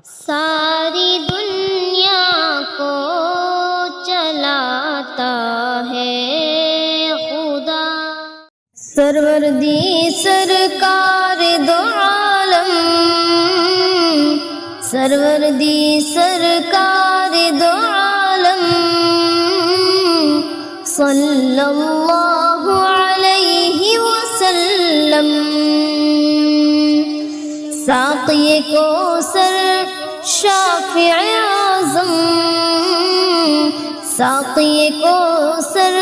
सारी दुनिया को चलाता है खुदा। सरवरदी सरकार दो आलम, सरवरदी सरकार दो आलम, सल्लल्लाहु अलैहि वसल्लम। साक़िए कौसर शाफ़िए आज़म, साक़िए कौसर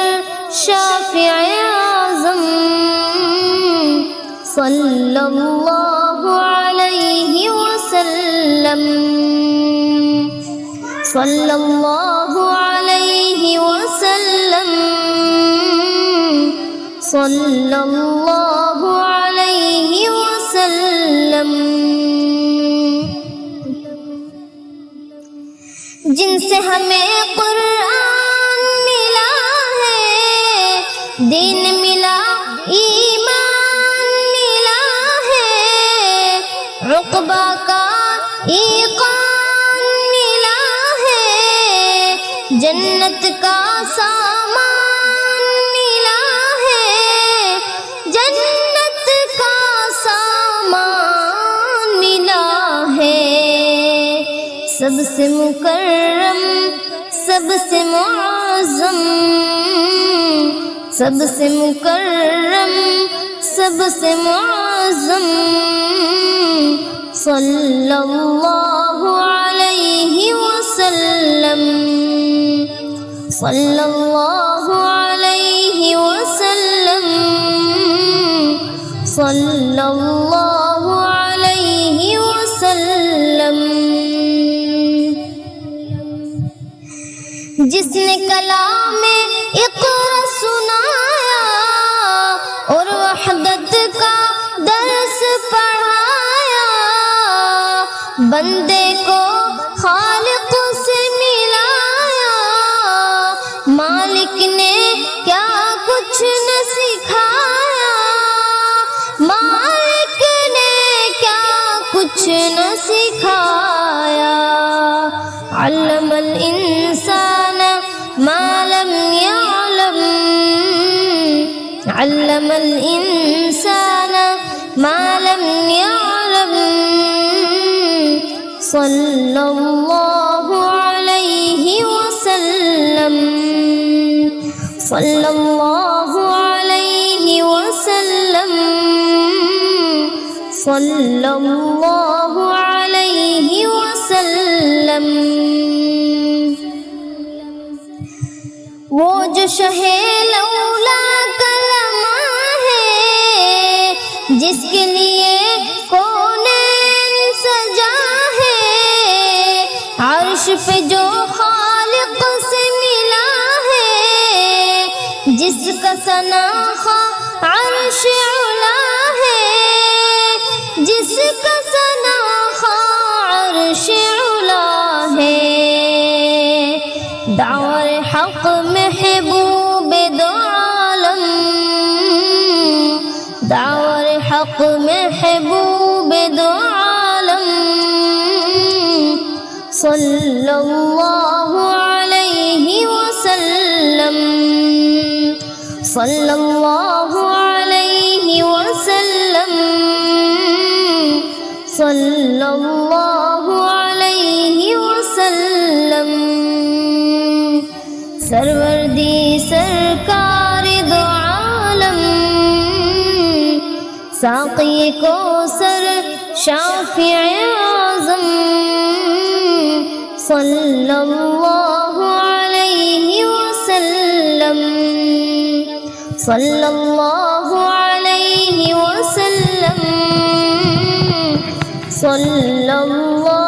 शाफ़िए आज़म, सल्लल्लाहु अलैहि वसल्लम, सल्लल्लाहु अलैहि वसल्लम, सल्लल्लाहु अलैहि वसल्लम। जिनसे हमें कुरान मिला है, दीन मिला, ईमान मिला है, रुक़बा का ईक़ान मिला है, जन्नत का सामान मिला है, जन्नत का सामान मिला है। सबसे मुकर्रम, सबसे मुअज़्ज़म, सबसे मुकर्रम, सबसे मुअज़्ज़म, सल्लल्लाहु अलैहि वसल्लम, सल्लल्लाहु अलैहि वसल्लम, सल्लल्लाहु अलैहि वसल्लम। जिसने कलामे इक़रा सुनाया और वहदत का दर्स पढ़ाया, बंदे को खालिक से मिलाया, मालिक ने क्या कुछ न सिखाया, मालिक ने क्या कुछ न सिखाया। अल्लमल इंसान मा लम यअलम, अल्लमल इंसान मा लम यअलम, सल्लल्लाहु अलैहि वसल्लम, सल्लल्लाहु अलैहि वसल्लम, सल्लल्लाहु अलैहि वसल्लम। वो जो शहे लौला कलमा है, जिसके लिए कौनैन सजा है, अर्श पे जो खालिक से मिला है, जिसका सनाख़ा अर्श उला है, जिसका सनाख़ा अर्श उला है। दावर हक़ महबूब दो आलम, दावर हक़ महबूब दो आलम, सल्लल्लाहु अलैहि वसल्लम, सल्लल्लाहु अलैहि वसल्लम, सल्लल्लाहु अलैहि वसल्लम। सरवरदी सरकार दो आलम, साक़िए कौसर शाफ़िए आज़म, सल्लल्लाहु अलैहि वसल्लम, सल्लल्लाहु अलैहि वसल्लम, सल्लल्लाहु